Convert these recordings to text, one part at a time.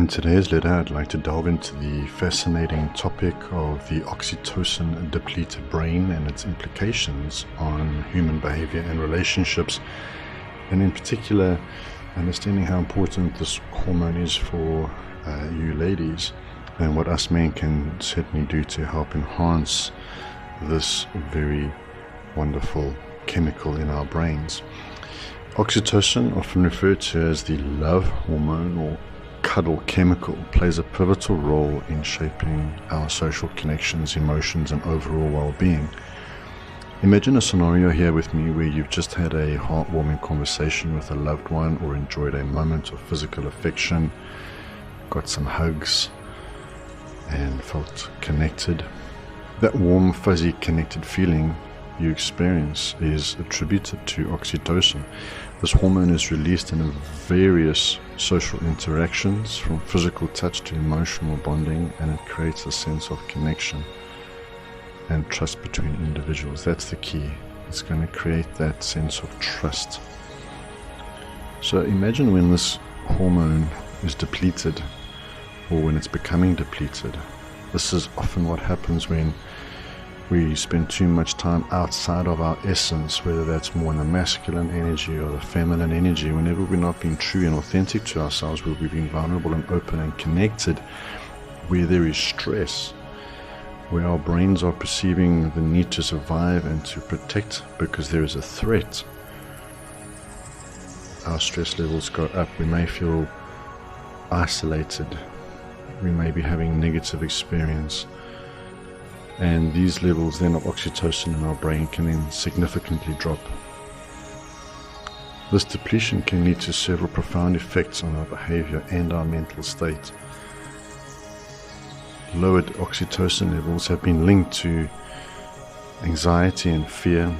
In today's letter, I'd like to delve into the fascinating topic of the oxytocin depleted brain and its implications on human behavior and relationships, and in particular, understanding how important this hormone is for you ladies and what us men can certainly do to help enhance this very wonderful chemical in our brains. Oxytocin, often referred to as the love hormone or cuddle chemical, plays a pivotal role in shaping our social connections, emotions, and overall well-being. Imagine a scenario here with me where you've just had a heartwarming conversation with a loved one or enjoyed a moment of physical affection, got some hugs, and felt connected. That warm, fuzzy, connected feeling you experience is attributed to oxytocin. This hormone is released in various social interactions, from physical touch to emotional bonding, and it creates a sense of connection and trust between individuals. That's the key. It's going to create that sense of trust. So imagine when this hormone is depleted, or when it's becoming depleted. This is often what happens when we spend too much time outside of our essence, whether that's more in the masculine energy or the feminine energy. Whenever we're not being true and authentic to ourselves, where we've been vulnerable and open and connected, where there is stress, where our brains are perceiving the need to survive and to protect because there is a threat, our stress levels go up. We may feel isolated. We may be having negative experience. And these levels then of oxytocin in our brain can then significantly drop. This depletion can lead to several profound effects on our behavior and our mental state. Lowered oxytocin levels have been linked to anxiety and fear,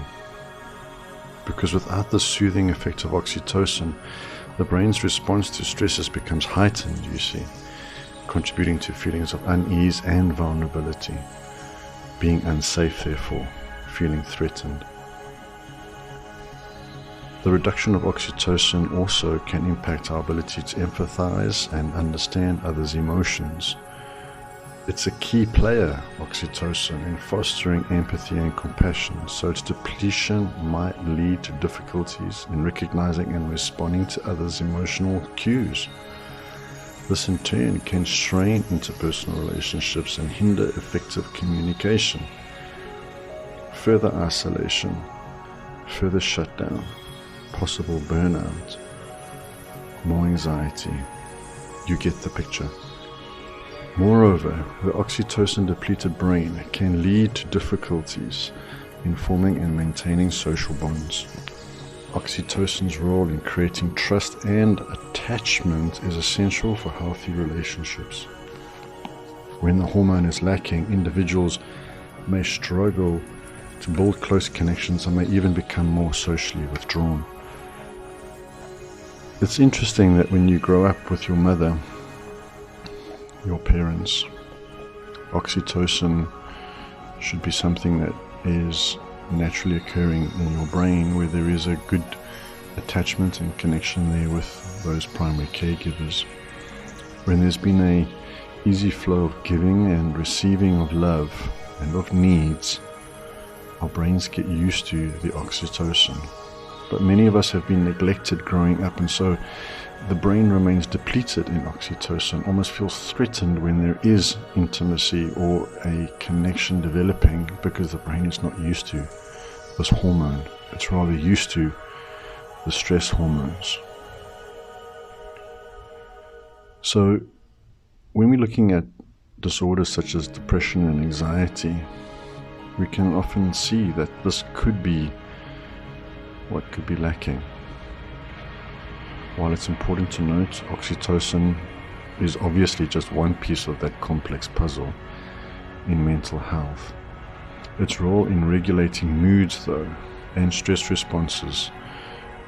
because without the soothing effect of oxytocin, the brain's response to stresses becomes heightened, you see, contributing to feelings of unease and vulnerability. Being unsafe, therefore, feeling threatened. The reduction of oxytocin also can impact our ability to empathize and understand others' emotions. It's a key player, oxytocin, in fostering empathy and compassion, so its depletion might lead to difficulties in recognizing and responding to others' emotional cues. This in turn can strain interpersonal relationships and hinder effective communication. Further isolation, further shutdown, possible burnout, more anxiety. You get the picture. Moreover, the oxytocin depleted brain can lead to difficulties in forming and maintaining social bonds. Oxytocin's role in creating trust and attachment is essential for healthy relationships. When the hormone is lacking, individuals may struggle to build close connections and may even become more socially withdrawn. It's interesting that when you grow up with your mother, your parents, oxytocin should be something that is naturally occurring in your brain, where there is a good attachment and connection there with those primary caregivers. When there's been a easy flow of giving and receiving of love and of needs, our brains get used to the oxytocin. But many of us have been neglected growing up, and so the brain remains depleted in oxytocin, almost feels threatened when there is intimacy or a connection developing, because the brain is not used to this hormone. It's rather used to the stress hormones. So when we're looking at disorders such as depression and anxiety, we can often see that this could be what could be lacking. While it's important to note, oxytocin is obviously just one piece of that complex puzzle in mental health. Its role in regulating moods, though, and stress responses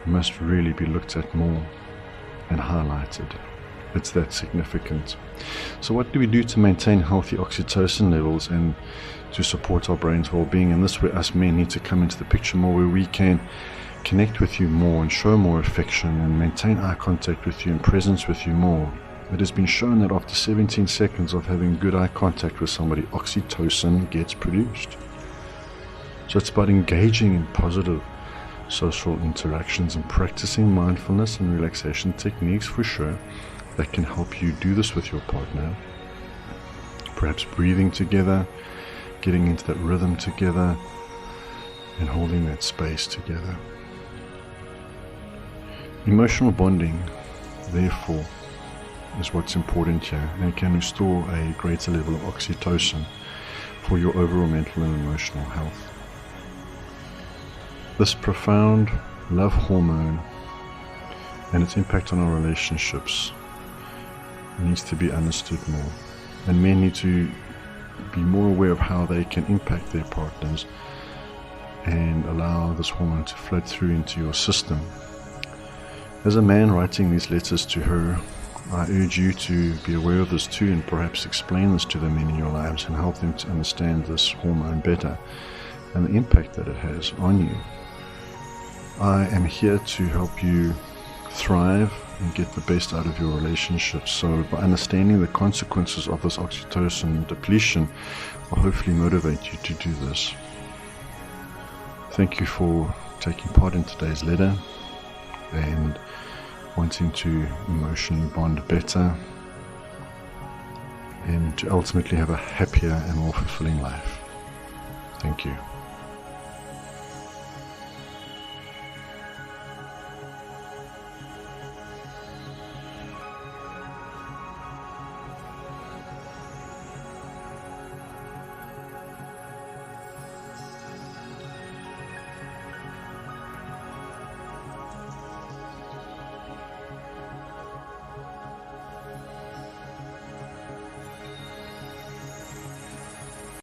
must really be looked at more and highlighted. It's that significant. So what do we do to maintain healthy oxytocin levels and to support our brain's well-being? And this is where us men need to come into the picture more, where we can connect with you more and show more affection and maintain eye contact with you and presence with you more. It has been shown that after 17 seconds of having good eye contact with somebody, oxytocin gets produced. So it's about engaging in positive social interactions and practicing mindfulness and relaxation techniques for sure that can help you do this with your partner. Perhaps breathing together, getting into that rhythm together, and holding that space together. Emotional bonding, therefore, is what's important here, and it can restore a greater level of oxytocin for your overall mental and emotional health. This profound love hormone and its impact on our relationships needs to be understood more, and men need to be more aware of how they can impact their partners and allow this hormone to flow through into your system. As a man writing these letters to her, I urge you to be aware of this too, and perhaps explain this to the men in your lives and help them to understand this hormone better and the impact that it has on you. I am here to help you thrive and get the best out of your relationships. So by understanding the consequences of this oxytocin depletion, will hopefully motivate you to do this. Thank you for taking part in today's letter and wanting to emotionally bond better and to ultimately have a happier and more fulfilling life. Thank you.